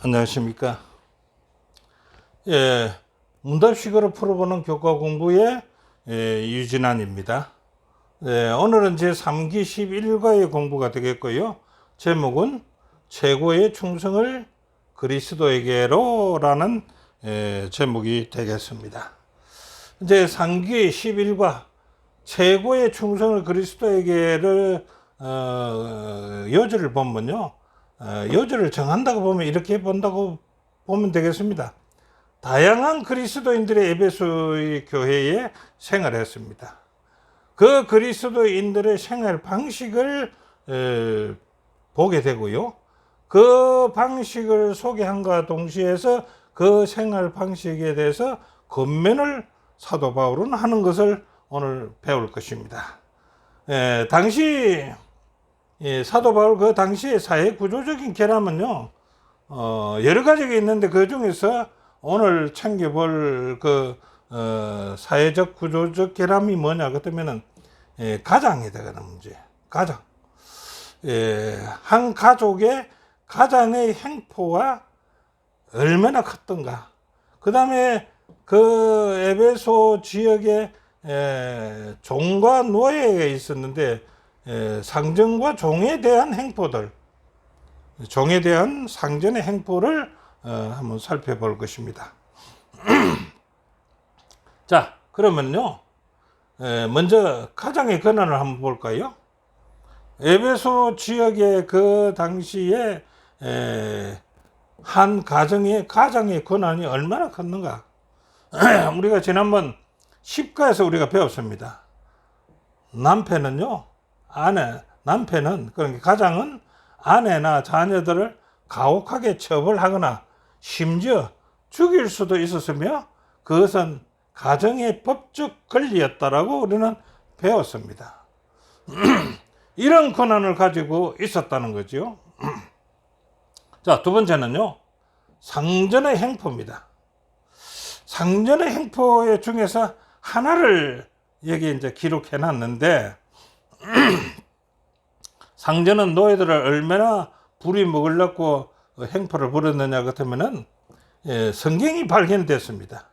안녕하십니까. 예, 문답식으로 풀어보는 교과 공부의 유진환입니다. 오늘은 제 3기 11과의 공부가 되겠고요. 제목은 최고의 충성을 그리스도에게로 라는 제목이 되겠습니다. 이제 3기 11과 최고의 충성을 그리스도에게를 요절을 보면요. 요절을 정한다고 보면 이렇게 본다고 보면 되겠습니다. 다양한 그리스도인들의 에베소의 교회에 생활했습니다. 그 그리스도인들의 생활 방식을 보게 되고요. 그 방식을 소개함과 동시에서 그 생활 방식에 대해서 권면을 사도 바울은 하는 것을 오늘 배울 것입니다. 당시 사도 바울 그 당시의 사회 구조적인 결함은요, 여러 가지가 있는데 그 중에서 오늘 챙겨볼 사회적 구조적 결함이 뭐냐 그러면은 가장에 대한 문제. 가장. 한 가족의 가장의 행포가 얼마나 컸던가. 그 다음에 그 에베소 지역에 종과 노예가 있었는데 상전과 종에 대한 행포들, 종에 대한 상전의 행포를 한번 살펴볼 것입니다. 자, 그러면요, 먼저 가장의 권한을 한번 볼까요? 에베소 지역의 그 당시에 한 가정의 권한이 얼마나 컸는가? 우리가 지난번 10가에서 우리가 배웠습니다. 남편은 그러니까 가장은 아내나 자녀들을 가혹하게 처벌하거나 심지어 죽일 수도 있었으며 그것은 가정의 법적 권리였다라고 우리는 배웠습니다. 이런 권한을 가지고 있었다는 거죠. 자, 두 번째는요, 상전의 행포입니다. 상전의 행포 중에서 하나를 여기 이제 기록해 놨는데, 상전은 노예들을 얼마나 불이 먹으려고 행포를 부렸느냐 같으면은 성경이 발견됐습니다.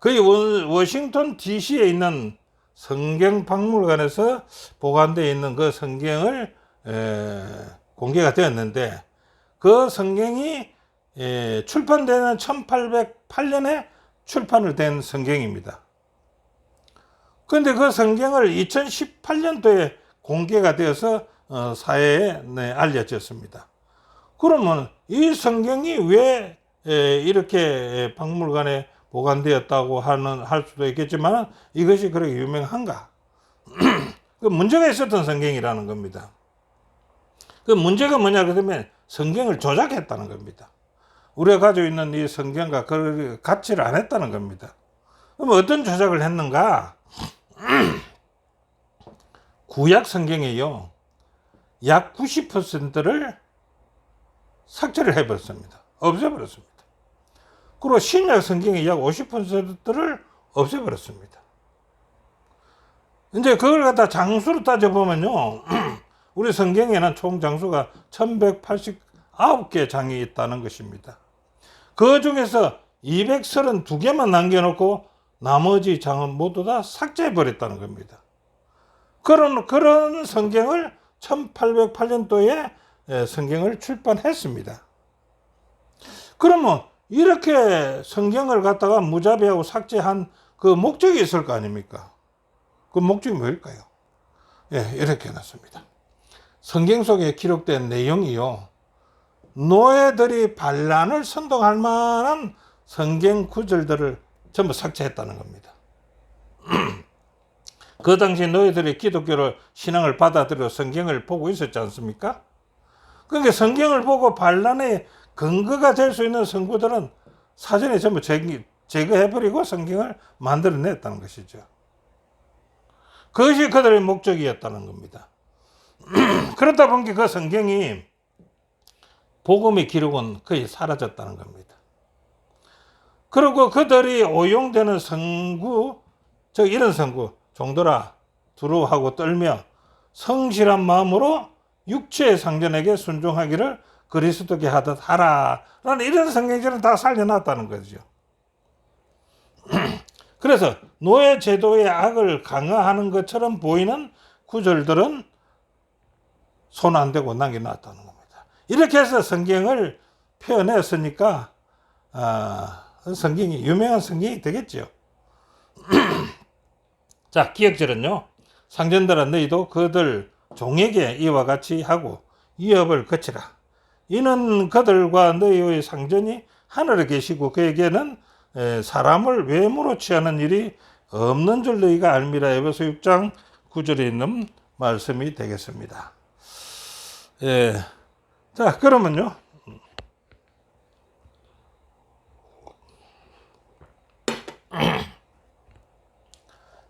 거의 워싱턴 DC에 있는 성경 박물관에서 보관되어 있는 그 성경을 공개가 되었는데, 그 성경이 출판되는 1808년에 출판을 된 성경입니다. 그런데 그 성경을 2018년도에 공개가 되어서 사회에 알려졌습니다. 그러면 이 성경이 왜 이렇게 박물관에 보관되었다고 할 수도 있겠지만 이것이 그렇게 유명한가? 그 문제가 있었던 성경이라는 겁니다. 그 문제가 뭐냐 그러면 성경을 조작했다는 겁니다. 우리가 가지고 있는 이 성경과 그 같이를 안 했다는 겁니다. 그럼 어떤 조작을 했는가? 구약 성경에요, 약 90%를 삭제를 해버렸습니다. 없애버렸습니다. 그리고 신약 성경의 약 50%를 없애버렸습니다. 이제 그걸 갖다 장수로 따져보면요, 우리 성경에는 총 장수가 1189개 장이 있다는 것입니다. 그 중에서 232개만 남겨놓고 나머지 장은 모두 다 삭제해버렸다는 겁니다. 그런 성경을 1808년도에 성경을 출판했습니다. 그러면 이렇게 성경을 갖다가 무자비하고 삭제한 그 목적이 있을 거 아닙니까? 그 목적이 뭘까요? 이렇게 해놨습니다. 성경 속에 기록된 내용이요, 노예들이 반란을 선동할 만한 성경 구절들을 전부 삭제했다는 겁니다. 그 당시 노예들이 기독교를 신앙을 받아들여 성경을 보고 있었지 않습니까? 그러니까 성경을 보고 반란의 근거가 될 수 있는 성구들은 사전에 전부 제거해버리고 성경을 만들어냈다는 것이죠. 그것이 그들의 목적이었다는 겁니다. 그렇다 보니까 그 성경이 복음의 기록은 거의 사라졌다는 겁니다. 그리고 그들이 오용되는 성구, 이런 성구, 종들아 두려워하고 떨며 성실한 마음으로 육체의 상전에게 순종하기를 그리스도께 하듯 하라라는 이런 성경절은 다 살려놨다는 거죠. 그래서 노예 제도의 악을 강화하는 것처럼 보이는 구절들은 손 안 대고 남겨놨다는 겁니다. 이렇게 해서 성경을 표현했으니까 성경이 유명한 성경이 되겠죠. 자, 기억절은요. 상전들아 너희도 그들 종에게 이와 같이 하고 위협을 거치라. 이는 그들과 너희의 상전이 하늘에 계시고 그에게는 사람을 외모로 취하는 일이 없는 줄 너희가 알미라. 에베소 6장 9절에 있는 말씀이 되겠습니다. 자, 그러면요.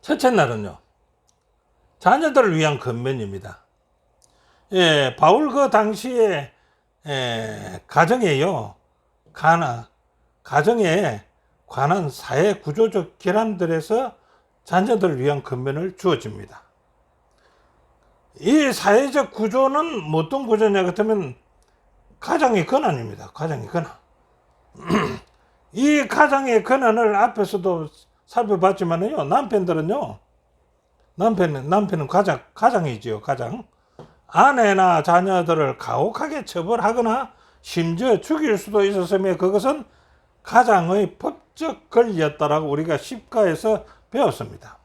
첫째 날은요. 자녀들을 위한 권면입니다. 바울 그 당시에 가정에요. 가정에 관한 사회 구조적 결함들에서 자녀들을 위한 권면을 주어집니다. 이 사회적 구조는 어떤 구조냐 같으면 가정의 권한입니다. 가정의 권한. 이 가정의 권한을 앞에서도 살펴봤지만요. 남편은 가장이지요. 가장. 아내나 자녀들을 가혹하게 처벌하거나 심지어 죽일 수도 있었으며 그것은 가장의 법적 권리였다라고 우리가 십가에서 배웠습니다.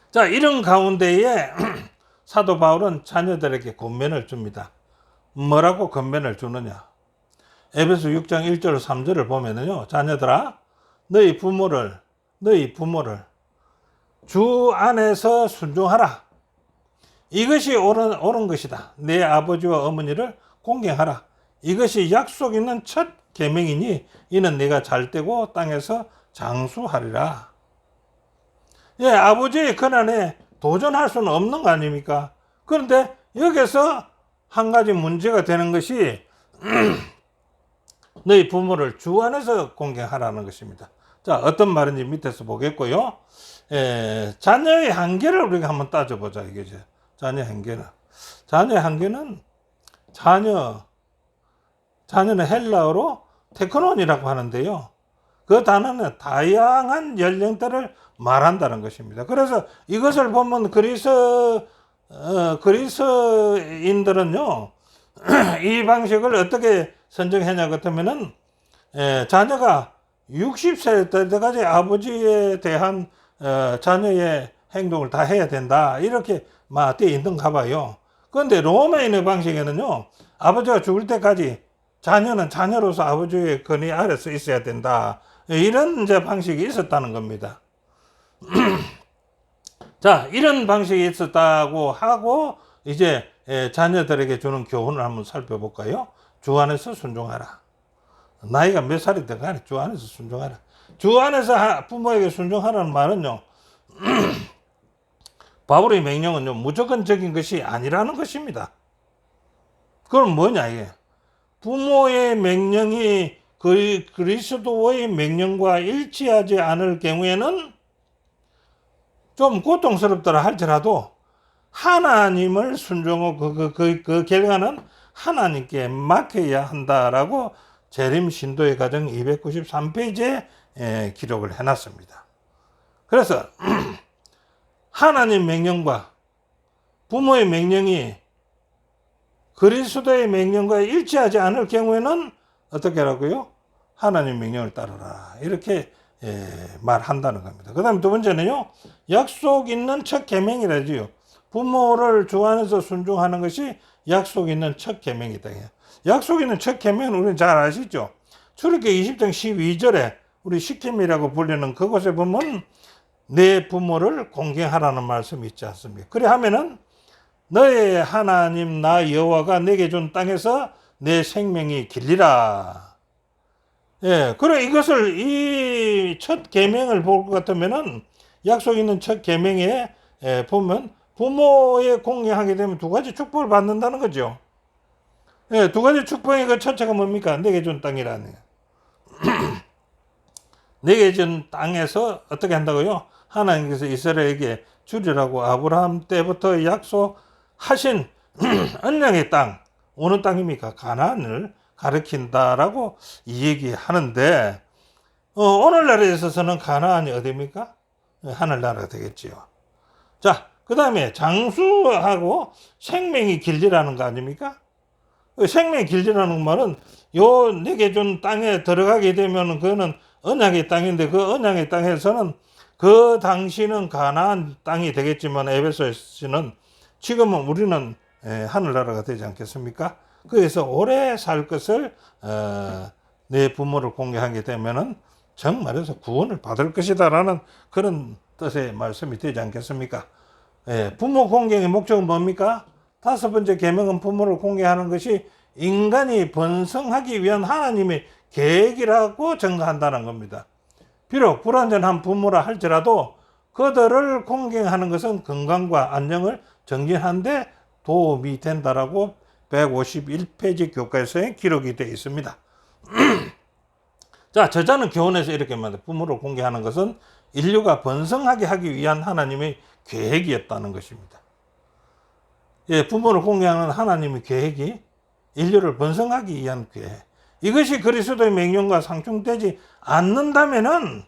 자, 이런 가운데에 사도 바울은 자녀들에게 권면을 줍니다. 뭐라고 권면을 주느냐? 에베소 6장 1절 3절을 보면은요. 자녀들아 너희 부모를 주 안에서 순종하라. 이것이 옳은 것이다. 내 아버지와 어머니를 공경하라. 이것이 약속 있는 첫 계명이니 이는 네가 잘되고 땅에서 장수하리라. 아버지의 권한에 도전할 수는 없는 거 아닙니까? 그런데 여기서 한 가지 문제가 되는 것이 너희 부모를 주 안에서 공경하라는 것입니다. 자, 어떤 말인지 밑에서 보겠고요. 자녀의 한계를 우리가 한번 따져보자 이거죠. 자녀의 한계는 자녀는 헬라어로 테크논이라고 하는데요. 그 단어는 다양한 연령대를 말한다는 것입니다. 그래서 이것을 보면 그리스인들은요, 이 방식을 어떻게 선정했냐 같으면은, 자녀가 60세 때까지 아버지에 대한 자녀의 행동을 다 해야 된다. 이렇게 되어 있는가 봐요. 그런데 로마인의 방식에는요, 아버지가 죽을 때까지 자녀는 자녀로서 아버지의 권위 아래서 있어야 된다. 이런 이제 방식이 있었다는 겁니다. 자, 이런 방식이 있었다고 하고, 이제 자녀들에게 주는 교훈을 한번 살펴볼까요? 주 안에서 순종하라. 나이가 몇 살이든 간에 주 안에서 순종하라. 주 안에서 부모에게 순종하라는 말은요, 바울의 명령은요, 무조건적인 것이 아니라는 것입니다. 그럼 뭐냐, 이게? 부모의 명령이 그리스도의 명령과 일치하지 않을 경우에는 좀 고통스럽더라 할지라도 하나님을 순종하고 그 결과는 하나님께 맡겨야 한다라고 재림 신도의 과정 293페이지에 기록을 해놨습니다. 그래서 하나님 명령과 부모의 명령이 그리스도의 명령과 일치하지 않을 경우에는 어떻게 하라고요? 하나님 명령을 따르라. 이렇게 말한다는 겁니다. 그 다음에 두 번째는요, 약속 있는 첫 계명이라지요. 부모를 주 안에서 순종하는 것이 약속 있는 첫 계명이다. 약속 있는 첫 계명은 우리는 잘 아시죠? 출애굽기 20장 12절에 우리 시킴이라고 불리는 그곳에 보면 내 부모를 공경하라는 말씀이 있지 않습니까? 그래 하면은 너의 하나님 나 여호와가 내게 준 땅에서 내 생명이 길리라. 그래 이것을 이 첫 계명을 볼 것 같으면은 약속 있는 첫 계명에 보면 부모에 공경하게 되면 두 가지 축복을 받는다는 거죠. 두 가지 축복의 그 첫째가 뭡니까? 내게 준 땅이라는. 내게 준 땅에서 어떻게 한다고요? 하나님께서 이스라엘에게 주리라고 아브라함 때부터 약속하신 언약의 땅, 어느 땅입니까? 가나안을 가리킨다라고 이 얘기하는데 오늘날에 있어서는 가나안이 어디입니까? 하늘나라가 되겠지요. 자, 그 다음에 장수하고 생명이 길리라는 거 아닙니까? 생명이 길리라는 말은 요 내게 준 땅에 들어가게 되면 그거는 언약의 땅인데 그 언약의 땅에서는 그 당시는 가나안 땅이 되겠지만 에베소에서는 지금은 우리는 하늘나라가 되지 않겠습니까? 그래서 오래 살 것을 내 부모를 공개하게 되면은 정말해서 구원을 받을 것이다라는 그런 뜻의 말씀이 되지 않겠습니까? 부모 공개의 목적은 뭡니까? 다섯 번째 계명은 부모를 공개하는 것이 인간이 번성하기 위한 하나님의 계획이라고 증거한다는 겁니다. 비록 불완전한 부모라 할지라도 그들을 공개하는 것은 건강과 안녕을 정진하는 데 도움이 된다라고 151페이지 교과서에 기록이 되어 있습니다. 자, 저자는 교훈에서 이렇게 말합니다. 부모를 공개하는 것은 인류가 번성하게 하기 위한 하나님의 계획이었다는 것입니다. 부모를 공개하는 하나님의 계획이 인류를 번성하기 위한 계획. 이것이 그리스도의 명령과 상충되지 않는다면은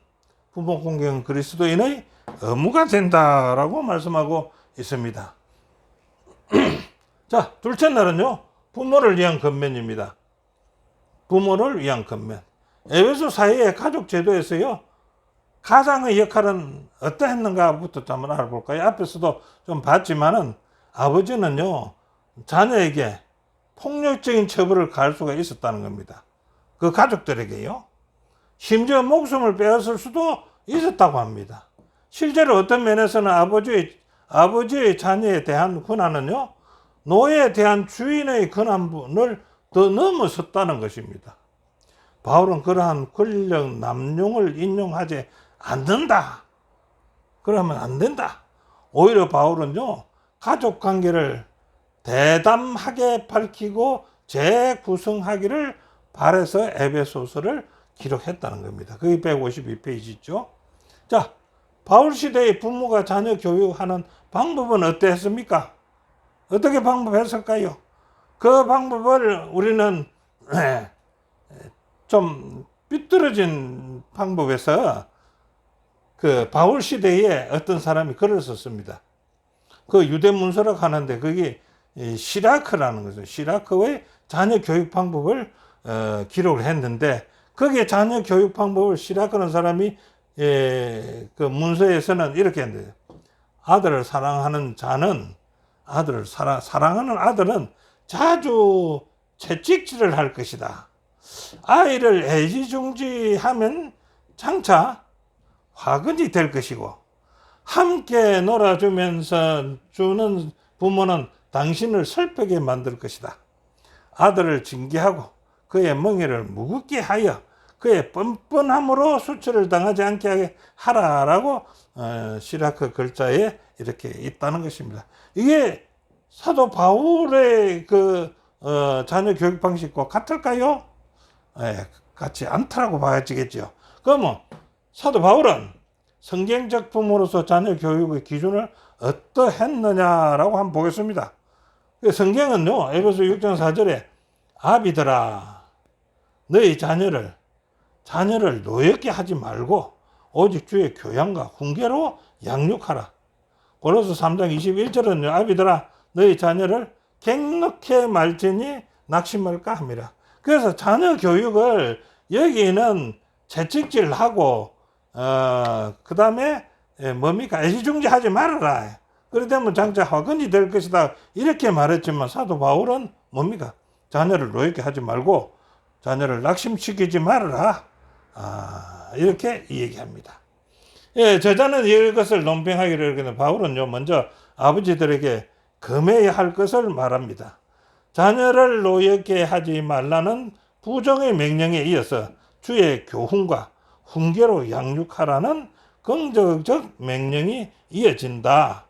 부모 공개는 그리스도인의 의무가 된다라고 말씀하고 있습니다. 자, 둘째 날은요, 부모를 위한 권면입니다. 부모를 위한 권면. 에베소 사회의 가족 제도에서요, 가장의 역할은 어떠했는가부터 한번 알아볼까요? 앞에서도 좀 봤지만은 아버지는요, 자녀에게 폭력적인 처벌을 가할 수가 있었다는 겁니다. 그 가족들에게요. 심지어 목숨을 빼앗을 수도 있었다고 합니다. 실제로 어떤 면에서는 아버지의 자녀에 대한 권한은요, 노예에 대한 주인의 권한을 더 넘어섰다는 것입니다. 바울은 그러한 권력 남용을 인용하지 않는다. 그러면 안 된다. 오히려 바울은요, 가족 관계를 대담하게 밝히고 재구성하기를 바라서 에베소서를 기록했다는 겁니다. 그게 152페이지 있죠. 자, 바울 시대의 부모가 자녀 교육하는 방법은 어땠습니까? 어떻게 방법했을까요? 그 방법을 우리는 좀 삐뚤어진 방법에서 그 바울 시대에 어떤 사람이 글을 썼습니다. 그 유대 문서라고 하는데 그게 시라크라는 거죠. 시라크의 자녀 교육 방법을 기록을 했는데 거기에 자녀 교육 방법을 시라크라는 사람이 그 문서에서는 이렇게 했는데 아들을 사랑하는 자는 사랑하는 아들은 자주 채찍질을 할 것이다. 아이를 애지중지하면 장차 화근이 될 것이고 함께 놀아주면서 주는 부모는 당신을 슬프게 만들 것이다. 아들을 징계하고 그의 멍에를 무겁게 하여 그의 뻔뻔함으로 수치를 당하지 않게 하라라고 시라크 글자에 이렇게 있다는 것입니다. 이게 사도 바울의 그 자녀 교육 방식과 같을까요? 같지 않다라고 봐야지겠죠. 그러면 사도 바울은 성경적 부모로서 자녀 교육의 기준을 어떠했느냐라고 한번 보겠습니다. 성경은요, 에베소 6장 4절에 아비들아, 너희 자녀를 노엽게 하지 말고 오직 주의 교양과 훈계로 양육하라. 고린도서 3장 21절은요, 아비들아, 너희 자녀를 갱넉해 말지니 낙심할까 합니다. 그래서 자녀 교육을 여기는 채찍질하고 그 다음에 뭡니까? 애지중지하지 말아라. 그러다면 장차 화근이 될 것이다. 이렇게 말했지만 사도 바울은 뭡니까? 자녀를 노엽게 하지 말고 자녀를 낙심시키지 말아라. 이렇게 얘기합니다. 저자는 이것을 논평하기를 이렇게 바울은요, 먼저 아버지들에게 금해야 할 것을 말합니다. 자녀를 노엽게 하지 말라는 부정의 명령에 이어서 주의 교훈과 훈계로 양육하라는 긍정적 명령이 이어진다.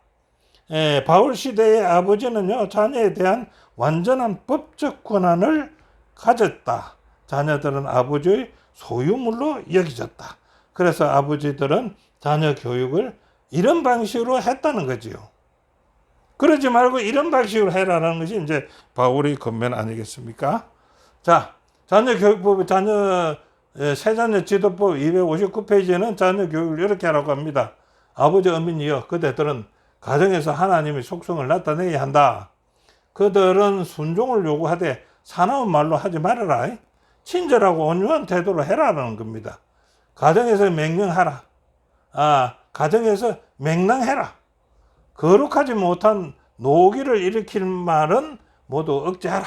바울 시대의 아버지는요, 자녀에 대한 완전한 법적 권한을 가졌다. 자녀들은 아버지의 소유물로 여겨졌다. 그래서 아버지들은 자녀 교육을 이런 방식으로 했다는 거지요. 그러지 말고 이런 방식으로 해라라는 것이 이제 바울의 권면 아니겠습니까? 자, 자녀 교육법, 세자녀 지도법 259페이지에는 자녀 교육을 이렇게 하라고 합니다. 아버지 어머니여, 그대들은 가정에서 하나님의 속성을 나타내야 한다. 그들은 순종을 요구하되 사나운 말로 하지 말아라. 친절하고 온유한 태도로 해라라는 겁니다. 가정에서 명령하라. 가정에서 맹랑해라. 거룩하지 못한 노기를 일으킬 말은 모두 억제하라.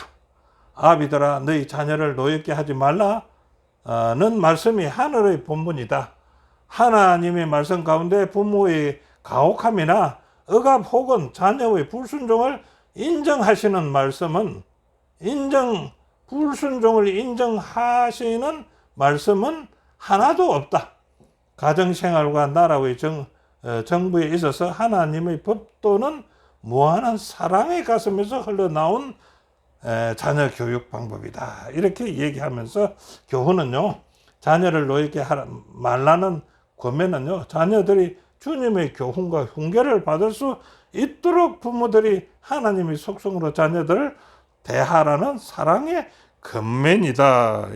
아비들아, 너희 자녀를 노엽게 하지 말라는 말씀이 하늘의 본분이다. 하나님의 말씀 가운데 부모의 가혹함이나 억압 혹은 자녀의 불순종을 인정하시는 말씀은 불순종을 인정하시는 말씀은 하나도 없다. 가정생활과 나라의 정부에 있어서 하나님의 법도는 무한한 사랑의 가슴에서 흘러나온 자녀 교육 방법이다. 이렇게 얘기하면서 교훈은요, 자녀를 노엽게 말라는 권면은요, 자녀들이 주님의 교훈과 훈계를 받을 수 있도록 부모들이 하나님의 속성으로 자녀들을 대하라는 사랑의 권면이다.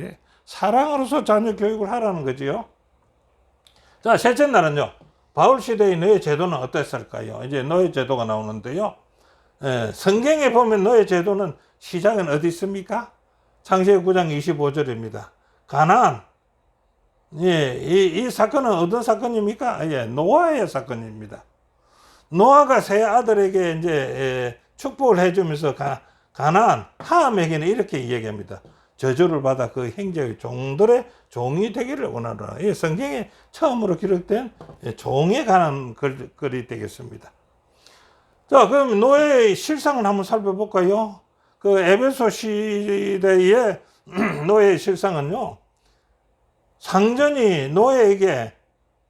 사랑으로서 자녀 교육을 하라는 거지요. 자, 셋째 날은요, 바울 시대의 노예 제도는 어땠을까요? 이제 노예 제도가 나오는데요. 성경에 보면 노예 제도는 시작은 어디 있습니까? 창세기 9장 25절입니다. 가나안. 이 사건은 어떤 사건입니까? 노아의 사건입니다. 노아가 세 아들에게 이제 축복을 해주면서 가나안, 함에게는 이렇게 이야기합니다. 저주를 받아 그 형제의 종들의 종이 되기를 원하노라. 이 성경에 처음으로 기록된 종에 관한 글이 되겠습니다. 자, 그럼 노예의 실상을 한번 살펴볼까요? 그 에베소 시대의 노예의 실상은요, 상전이 노예에게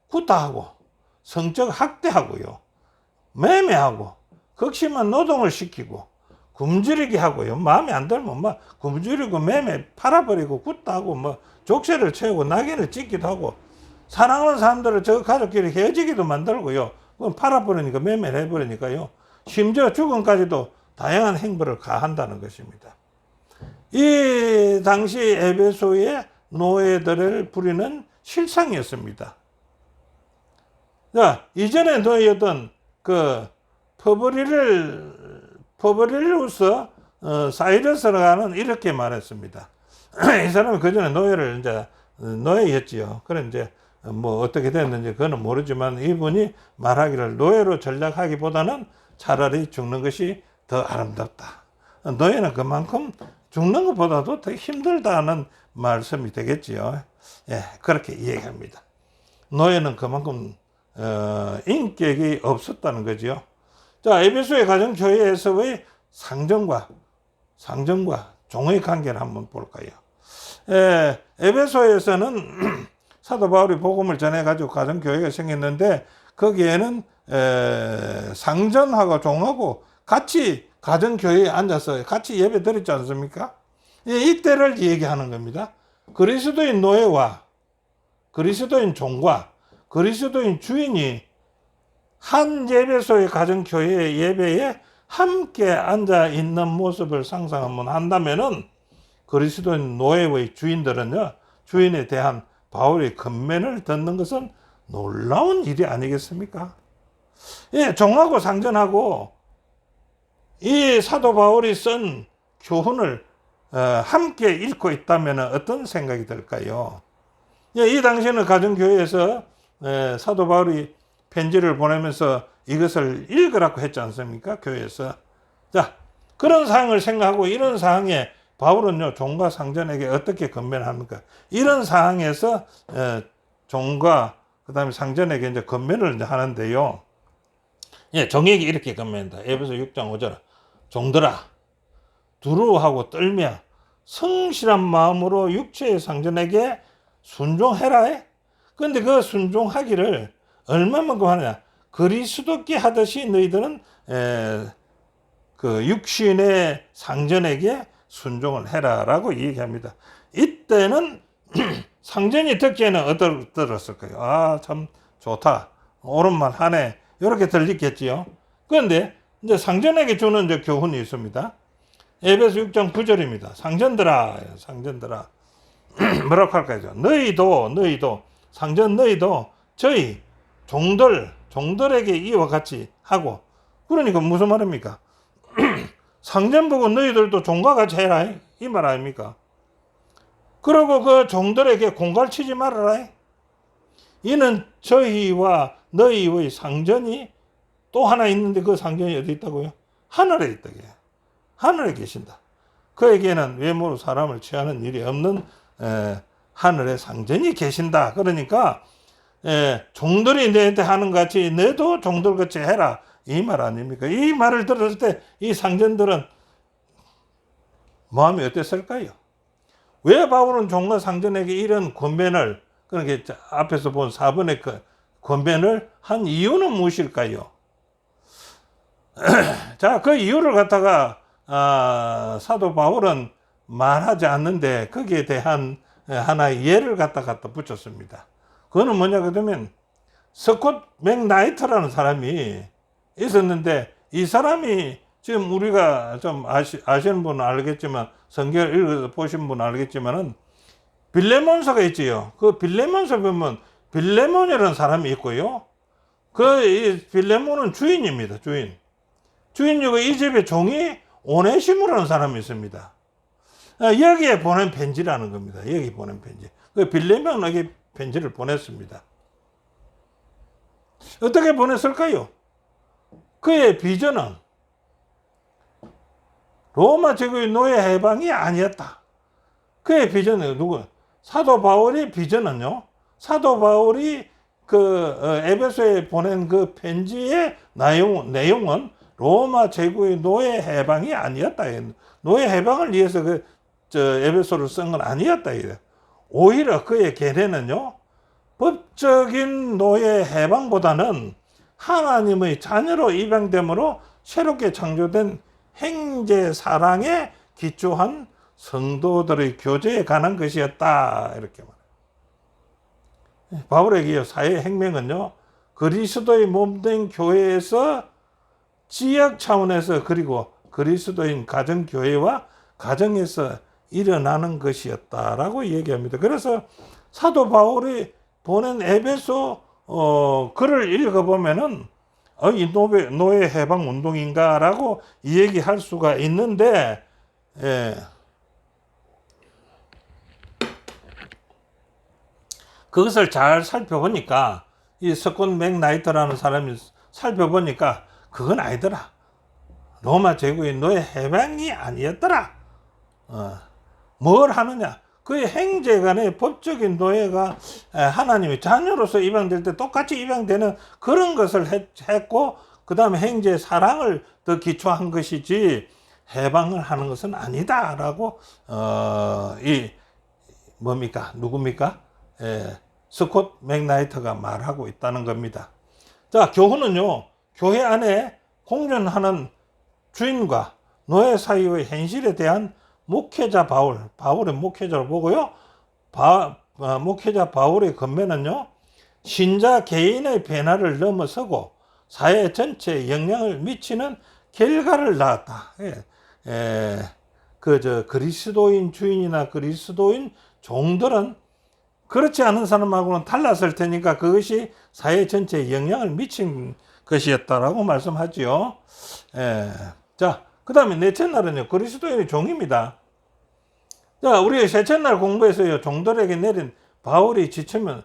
구타하고 성적 학대하고요, 매매하고 극심한 노동을 시키고 굶주리게 하고요, 마음에 안 들면 막 굶주리고 매매 팔아버리고 구타하고 족쇄를 채우고 낙인을 찍기도 하고, 사랑하는 사람들을 저 가족끼리 헤어지기도 만들고요, 팔아버리니까 매매를 해버리니까요, 심지어 죽음까지도 다양한 행보를 가한다는 것입니다. 이 당시 에베소의 노예들을 부리는 실상이었습니다. 자, 이전에 노예였던 그 퍼브릴루스 사이러스라는 이렇게 말했습니다. 이 사람은 그 전에 노예를 이제 노예였지요. 그래 이제 어떻게 됐는지 그거는 모르지만 이분이 말하기를 노예로 전락하기보다는 차라리 죽는 것이 더 아름답다. 노예는 그만큼 죽는 것보다도 더 힘들다는 말씀이 되겠지요. 그렇게 얘기합니다. 노예는 그만큼 인격이 없었다는 거지요. 자, 에베소의 가정교회에서의 상정과 종의 관계를 한번 볼까요? 에베소에서는 사도 바울이 복음을 전해가지고 가정교회가 생겼는데, 거기에는 상전하고 종하고 같이 가정교회에 앉아서 같이 예배 드렸지 않습니까? 이때를 얘기하는 겁니다. 그리스도인 노예와 그리스도인 종과 그리스도인 주인이 한 예배소의 가정교회의 예배에 함께 앉아 있는 모습을 상상하면 한다면은, 그리스도인 노예의 주인들은요, 주인에 대한 바울의 권면을 듣는 것은 놀라운 일이 아니겠습니까? 종하고 상전하고 이 사도 바울이 쓴 교훈을 함께 읽고 있다면 어떤 생각이 들까요? 이 당시에는 가정교회에서 사도 바울이 편지를 보내면서 이것을 읽으라고 했지 않습니까? 교회에서. 자, 그런 사항을 생각하고 이런 사항에 바울은요, 종과 상전에게 어떻게 권면합니까? 이런 사항에서 종과 그다음에 상전에게 이제 권면을 이제 하는데요. 종에게 이렇게 권면한다. 에베소 6장 5절. 종들아, 두려워하고 떨며 성실한 마음으로 육체의 상전에게 순종해라. 그런데 그 순종하기를 얼마만큼 하느냐? 그리스도께 하듯이 너희들은 그 육신의 상전에게 순종을 해라라고 얘기합니다. 이때는 상전이 듣기에는 어떨었을까요? 참 좋다, 옳은 말 하네, 이렇게 들리겠지요. 그런데 이제 상전에게 주는 이제 교훈이 있습니다. 에베소 6장 9절입니다. 상전들아, 상전들아. 뭐라고 할까요? 너희도, 상전 너희도 저희 종들에게 이와 같이 하고. 그러니까 무슨 말입니까? 상전 보고 너희들도 종과 같이 해라. 이 말 아닙니까? 그리고 그 종들에게 공갈치지 말아라. 이는 저희와 너희의 상전이 또 하나 있는데 그 상전이 어디 있다고요? 하늘에 있다. 하늘에 계신다. 그에게는 외모로 사람을 취하는 일이 없는 하늘의 상전이 계신다. 그러니까 종들이 너한테 하는 같이 너도 종들같이 해라. 이 말 아닙니까? 이 말을 들었을 때 이 상전들은 마음이 어땠을까요? 왜 바울은 종과 상전에게 이런 권면을, 그러니까 앞에서 본 4번의 그 권면을 한 이유는 무엇일까요? 자, 그 이유를 갖다가 사도 바울은 말하지 않는데 거기에 대한 하나의 예를 갖다 붙였습니다. 그거는 뭐냐 그러면 스콧 맥나이트라는 사람이 있었는데, 이 사람이 지금 우리가 좀 아시는 분은 알겠지만, 성경을 읽어서 보신 분은 알겠지만은 빌레몬서가 있지요. 그 빌레몬서 보면 빌레몬이라는 사람이 있고요. 이 빌레몬은 주인입니다. 주인이고 이 집의 종이 오네시모라는 사람이 있습니다. 여기에 보낸 편지라는 겁니다. 여기 보낸 편지. 그 빌레몬에게 편지를 보냈습니다. 어떻게 보냈을까요? 그의 비전은 로마 제국의 노예 해방이 아니었다. 그의 비전은 사도 바울의 비전은요, 사도 바울이 에베소에 보낸 그 편지의 내용은 로마 제국의 노예 해방이 아니었다. 노예 해방을 위해서 에베소를 쓴 건 아니었다. 오히려 그의 계례는요, 법적인 노예 해방보다는 하나님의 자녀로 입양됨으로 새롭게 창조된 형제 사랑에 기초한 성도들의 교제에 관한 것이었다. 이렇게 말해요. 바울에게 사회 혁명은요, 그리스도의 몸된 교회에서 지역 차원에서, 그리고 그리스도인 가정교회와 가정에서 일어나는 것이었다라고 얘기합니다. 그래서 사도 바울이 보낸 에베소 글을 읽어보면은 이 노예 해방 운동인가라고 얘기할 수가 있는데, 그것을 잘 살펴보니까 이 스콧 맥나이트라는 사람이 살펴보니까 그건 아니더라. 로마 제국의 노예 해방이 아니었더라. 뭘 하느냐? 그의 형제간의 법적인 노예가 하나님의 자녀로서 입양될 때 똑같이 입양되는 그런 것을 했고, 그 다음에 형제의 사랑을 더 기초한 것이지 해방을 하는 것은 아니다라고 누굽니까? 스콧 맥나이트가 말하고 있다는 겁니다. 자, 교훈은요, 교회 안에 공존하는 주인과 노예 사이의 현실에 대한 목회자 바울의 목회자를 보고요. 목회자 바울의 권면은요, 신자 개인의 변화를 넘어서고 사회 전체에 영향을 미치는 결과를 낳았다. 그리스도인 주인이나 그리스도인 종들은 그렇지 않은 사람하고는 달랐을 테니까 그것이 사회 전체에 영향을 미친 것이었다라고 말씀하지요. 자, 그 다음에 넷째 날은요, 그리스도인의 종입니다. 자, 우리 셋째 날 공부에서요, 종들에게 내린 바울이 지침은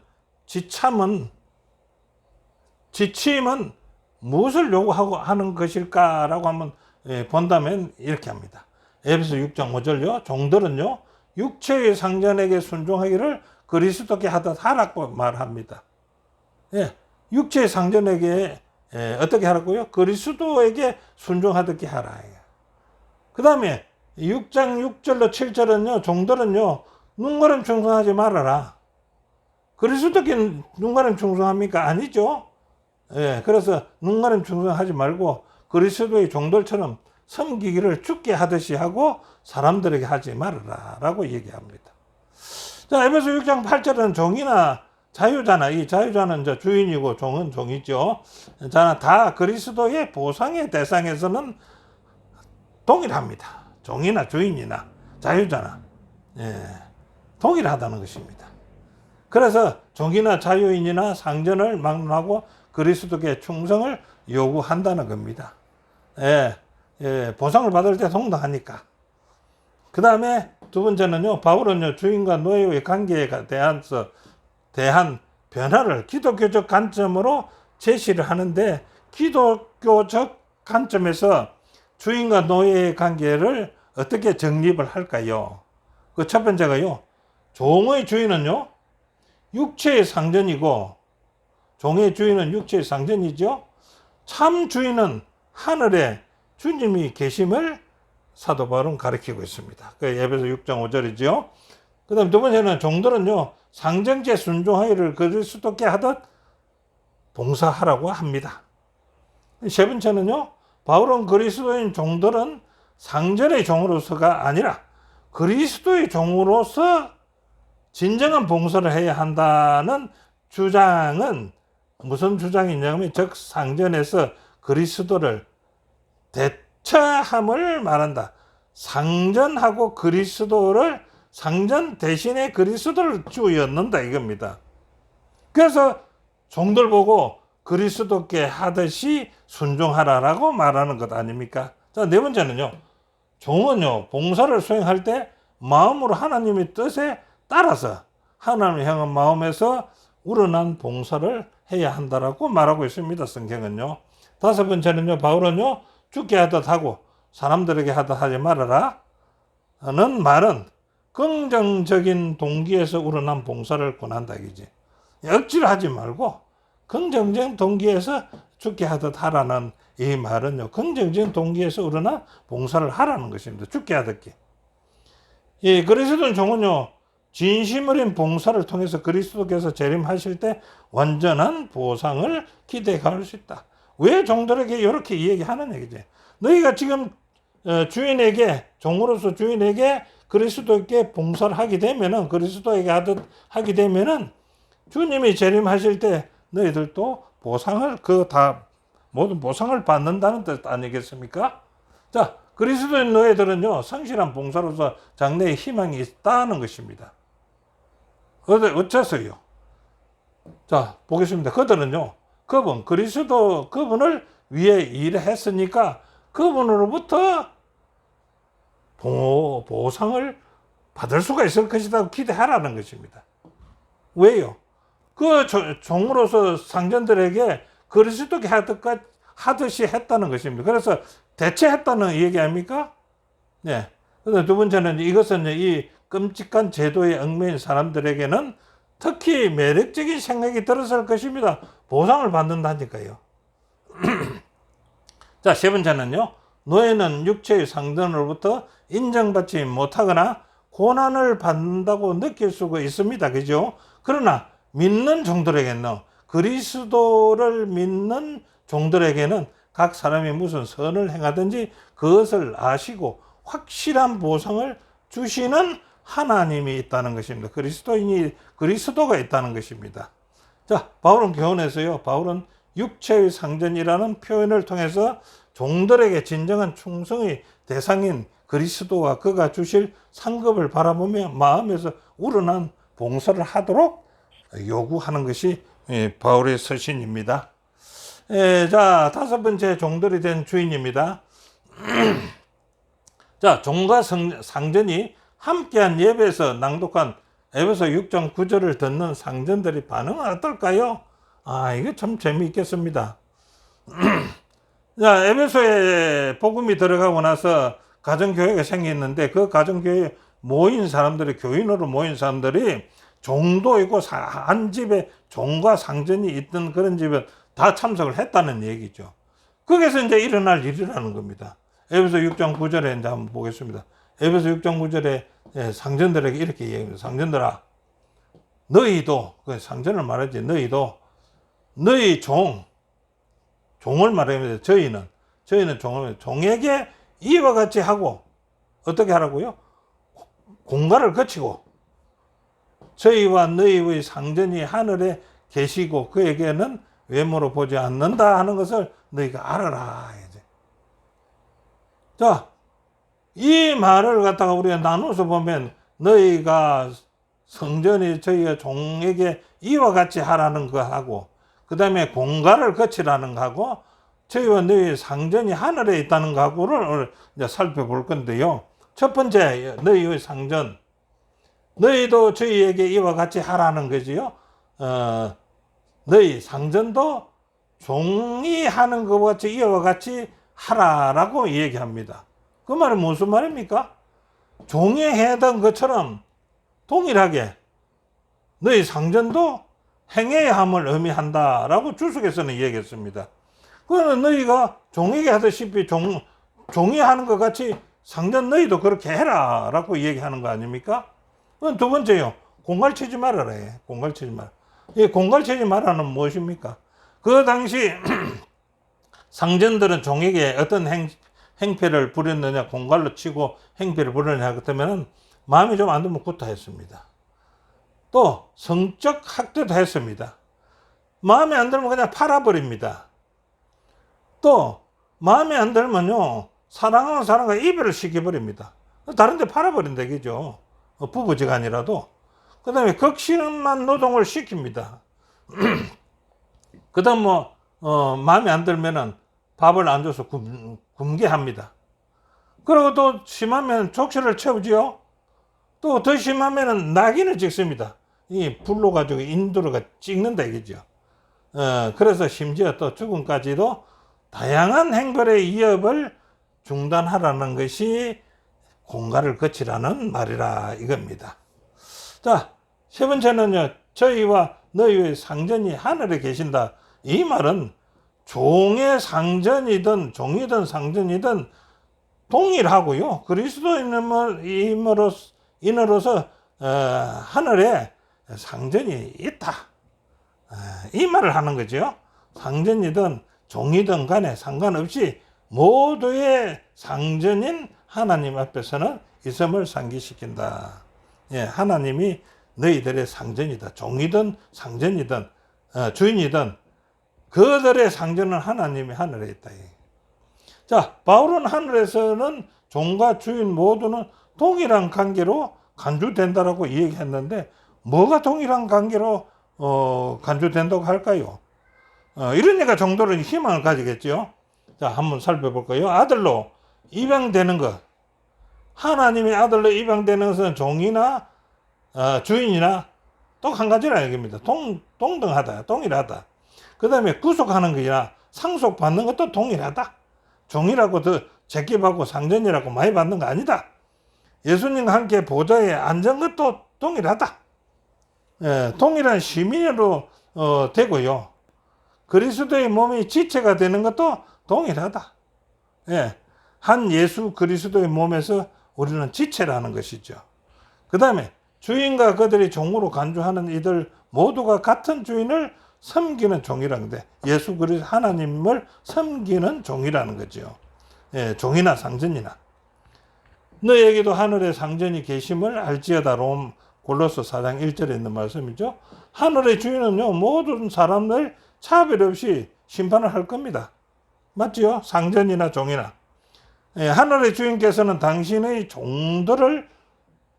무엇을 요구하고 하는 것일까라고 한번 본다면 이렇게 합니다. 에베소 6장 5절요, 종들은요, 육체의 상전에게 순종하기를 그리스도께 하듯 하라고 말합니다. 육체의 상전에게 어떻게 하라고요? 그리스도에게 순종하듯이 하라. 그 다음에 6장 6절로 7절은요, 종들은요, 눈가름 충성하지 말아라. 그리스도께 눈가름 충성합니까? 아니죠. 그래서 눈가름 충성하지 말고 그리스도의 종들처럼 섬기기를 주께 하듯이 하고 사람들에게 하지 말아라 라고 얘기합니다. 자, 에베소 6장 8절은 종이나 자유자나, 이 자유자는 이제 주인이고 종은 종이죠. 자, 다 그리스도의 보상의 대상에서는 동일합니다. 종이나 주인이나 자유자나, 예, 동일하다는 것입니다. 그래서 종이나 자유인이나 상전을 막론하고 그리스도께 충성을 요구한다는 겁니다. 예, 예, 보상을 받을 때 동등하니까. 그 다음에 두 번째는요, 바울은요, 주인과 노예의 관계에 대한 변화를 기독교적 관점으로 제시를 하는데, 기독교적 관점에서 주인과 노예의 관계를 어떻게 정립을 할까요? 그 첫 번째가요, 종의 주인은요, 육체의 상전이고, 종의 주인은 육체의 상전이죠. 참 주인은 하늘에 주님이 계심을 사도 바울은 가르치고 있습니다. 그 에베소 6장 5절이죠. 그 다음 두 번째는 종들은요, 상정제 순종하기를 그리스도께 하듯 봉사하라고 합니다. 세 번째는요, 바울은 그리스도인 종들은 상전의 종으로서가 아니라 그리스도의 종으로서 진정한 봉사를 해야 한다는 주장은 무슨 주장이냐면, 즉 상전에서 그리스도를 대처함을 말한다. 상전하고 그리스도를, 상전 대신에 그리스도를 주였는다 이겁니다. 그래서 종들 보고 그리스도께 하듯이 순종하라라고 말하는 것 아닙니까? 자, 네 번째는요, 종은요, 봉사를 수행할 때 마음으로 하나님의 뜻에 따라서 하나님을 향한 마음에서 우러난 봉사를 해야 한다라고 말하고 있습니다. 성경은요. 다섯 번째는요, 바울은요, 죽게 하듯 하고 사람들에게 하듯 하지 말아라 하는 말은 긍정적인 동기에서 우러난 봉사를 권한다 이지. 억지로 하지 말고 긍정적인 동기에서 죽게 하듯 하라는 이 말은요, 긍정적인 동기에서 우러난 봉사를 하라는 것입니다. 죽게 하듯. 예, 그리스도인 종은요, 진심 어린 봉사를 통해서 그리스도께서 재림하실 때 완전한 보상을 기대할 수 있다. 왜 종들에게 이렇게 이야기하는 얘기지? 너희가 지금 주인에게, 종으로서 주인에게 그리스도께 봉사를 하게 되면은, 그리스도에게 하게 되면은 주님이 재림하실 때 너희들도 보상을, 모든 보상을 받는다는 뜻 아니겠습니까? 자, 그리스도인 너희들은요, 성실한 봉사로서 장래에 희망이 있다는 것입니다. 어째서요? 자, 보겠습니다. 그들은요, 그분을 위해 일했으니까 그분으로부터 보상을 받을 수가 있을 것이라고 기대하라는 것입니다. 왜요? 그 종으로서 상전들에게 그리스도께 하듯이 했다는 것입니다. 그래서 대체했다는 얘기 아닙니까? 네. 그런데 두 번째는 이것은 이 끔찍한 제도에 얽매인 사람들에게는 특히 매력적인 생각이 들었을 것입니다. 보상을 받는다니까요. 자, 세 번째는요, 노예는 육체의 상전으로부터 인정받지 못하거나 고난을 받는다고 느낄 수가 있습니다. 그죠? 그러나 믿는 종들에게는, 그리스도를 믿는 종들에게는 각 사람이 무슨 선을 행하든지 그것을 아시고 확실한 보상을 주시는 하나님이 있다는 것입니다. 그리스도가 있다는 것입니다. 자, 바울은 교훈에서요, 바울은 육체의 상전이라는 표현을 통해서 종들에게 진정한 충성의 대상인 그리스도와 그가 주실 상급을 바라보며 마음에서 우러난 봉사를 하도록 요구하는 것이 바울의 서신입니다. 자, 다섯 번째, 종들이 된 주인입니다. 자, 종과 상전이 함께한 예배에서 낭독한 에베소 6장 9절을 듣는 상전들의 반응은 어떨까요? 이거 참 재미있겠습니다. 자, 에베소에 복음이 들어가고 나서 가정교회가 생겼는데, 그 가정교회에 교인으로 모인 사람들이 종도 있고 한 집에 종과 상전이 있던 그런 집에 다 참석을 했다는 얘기죠. 거기서 이제 일어날 일이라는 겁니다. 에베소 6장 9절에 이제 한번 보겠습니다. 에베소 6장 9절에 상전들에게 이렇게 얘기합니다. 상전들아, 너희도, 상전을 말하지, 너희도 너희 종을 말합니다. 저희는 종에게 이와 같이 하고, 어떻게 하라고요? 공갈을 거치고 저희와 너희의 상전이 하늘에 계시고 그에게는 외모로 보지 않는다 하는 것을 너희가 알아라. 이제. 자, 이 말을 갖다가 우리가 나눠서 보면 너희가 성전이 저희가 종에게 이와 같이 하라는 거하고 그 다음에 공갈을 거치라는 거하고 저희와 너희의 상전이 하늘에 있다는 거하고를 오늘 이제 살펴볼 건데요. 첫 번째 너희의 상전, 너희도 저희에게 이와 같이 하라는 거지요. 너희 상전도 종이 하는 것과 같이 이와 같이 하라라고 얘기합니다. 그 말은 무슨 말입니까? 종이 해던 것처럼 동일하게 너희 상전도 행해야 함을 의미한다라고 주석에서는 얘기했습니다. 그거는 너희가 종에게 하듯이 종이 하는 것 같이 상전 너희도 그렇게 해라라고 얘기하는 거 아닙니까? 그건 두 번째요. 공갈치지 말아라. 공갈치지 마라. 이 공갈치지 마라는 무엇입니까? 그 당시 상전들은 종에게 어떤 행패를 부렸느냐, 공갈로 치고 행패를 부렸느냐 그렇다면 마음이 좀 안 들면 구타했습니다. 또 성적 학대도 했습니다. 마음에 안 들면 그냥 팔아버립니다. 또 마음에 안 들면요, 사랑하는 사람과 이별을 시켜버립니다. 다른 데 팔아버린다 그죠? 부부지간이라도. 그 다음에 극심한 노동을 시킵니다. 그 다음 마음에 안 들면은 밥을 안 줘서 굶게 합니다. 그리고 또 심하면 족쇄를 채우지요. 또 더 심하면은 낙인을 찍습니다. 이 불로 가지고 인도로가 찍는다 이거죠. 그래서 심지어 또 죽음까지도 다양한 행벌의 위협을 중단하라는 것이 공갈을 거치라는 말이라 이겁니다. 자, 세 번째는요, 저희와 너희의 상전이 하늘에 계신다. 이 말은 종의 상전이든 종이든 상전이든 동일하고요. 그리스도인으로서 하늘에 상전이 있다. 이 말을 하는 거죠. 상전이든 종이든 간에 상관없이 모두의 상전인 하나님 앞에서는 있음을 상기시킨다. 예, 하나님이 너희들의 상전이다. 종이든 상전이든 주인이든 그들의 상전은 하나님이 하늘에 있다. 자, 바울은 하늘에서는 종과 주인 모두는 동일한 관계로 간주된다라고 얘기했는데 뭐가 동일한 관계로 간주된다고 할까요? 이러니까 종들은 희망을 가지겠죠. 자, 한번 살펴볼까요? 아들로 입양되는 것. 하나님의 아들로 입양되는 것은 종이나 주인이나 또 한 가지라 얘기입니다. 동등하다, 동일하다. 그 다음에 구속하는 것이나 상속받는 것도 동일하다. 종이라고 더 적게 받고 상전이라고 많이 받는 거 아니다. 예수님과 함께 보좌에 앉은 것도 동일하다. 예, 동일한 시민으로 되고요. 그리스도의 몸이 지체가 되는 것도 동일하다. 예, 한 예수 그리스도의 몸에서 우리는 지체라는 것이죠. 그 다음에 주인과 그들이 종으로 간주하는 이들 모두가 같은 주인을 섬기는 종이라는데 예수 그리스도 하나님을 섬기는 종이라는 거죠. 예, 종이나 상전이나. 너에게도 하늘에 상전이 계심을 알지어다. 골로새 4장 1절에 있는 말씀이죠. 하늘의 주인은요, 모든 사람들 차별 없이 심판을 할 겁니다. 맞지요? 상전이나 종이나. 예, 하늘의 주인께서는 당신의 종들을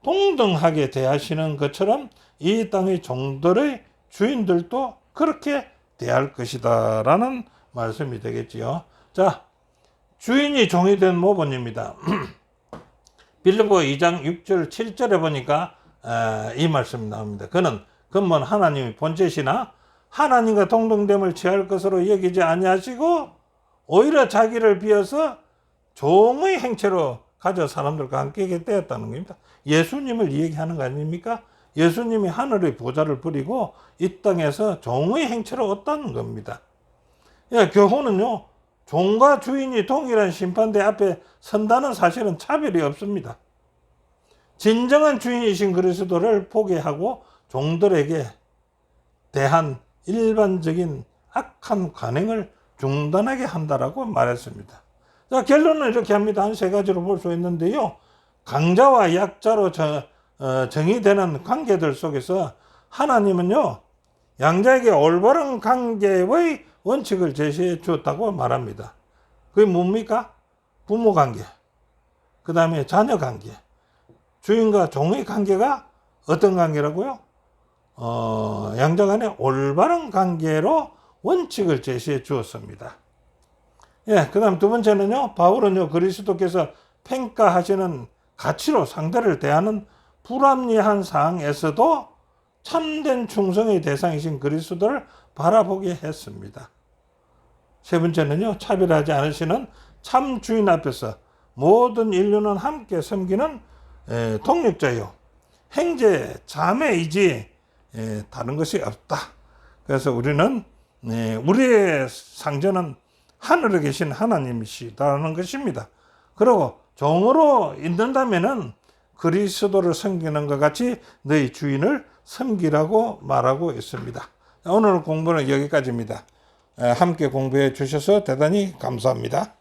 동등하게 대하시는 것처럼 이 땅의 종들의 주인들도 그렇게 대할 것이다 라는 말씀이 되겠지요. 자, 주인이 종이 된 모본입니다. 빌립보 2장 6절 7절에 보니까 이 말씀이 나옵니다. 그는 근본 하나님의 본체시나 하나님과 동등됨을 취할 것으로 여기지 아니하시고 오히려 자기를 비어서 종의 행체로 가져 사람들과 함께 되었다는 겁니다. 예수님을 얘기하는 거 아닙니까? 예수님이 하늘의 보좌를 버리고 이 땅에서 종의 행체로 왔다는 겁니다. 예, 교훈은요, 종과 주인이 동일한 심판대 앞에 선다는 사실은 차별이 없습니다. 진정한 주인이신 그리스도를 포기하고 종들에게 대한 일반적인 악한 관행을 중단하게 한다라고 말했습니다. 자, 결론은 이렇게 합니다. 한 세 가지로 볼 수 있는데요. 강자와 약자로 정의되는 관계들 속에서 하나님은요, 양자에게 올바른 관계의 원칙을 제시해 주었다고 말합니다. 그게 뭡니까? 부모 관계, 그 다음에 자녀 관계, 주인과 종의 관계가 어떤 관계라고요? 양자 간의 올바른 관계로 원칙을 제시해 주었습니다. 예, 그 다음 두 번째는요, 바울은요, 그리스도께서 평가하시는 가치로 상대를 대하는 불합리한 상황에서도 참된 충성의 대상이신 그리스도를 바라보게 했습니다. 세 번째는요, 차별하지 않으시는 참 주인 앞에서 모든 인류는 함께 섬기는 동력자요, 형제, 자매이지 다른 것이 없다. 그래서 우리는 우리의 상전은 하늘에 계신 하나님이시다는 것입니다. 그리고 종으로 있는다면은 그리스도를 섬기는 것 같이 너희 주인을 섬기라고 말하고 있습니다. 오늘 공부는 여기까지입니다. 함께 공부해 주셔서 대단히 감사합니다.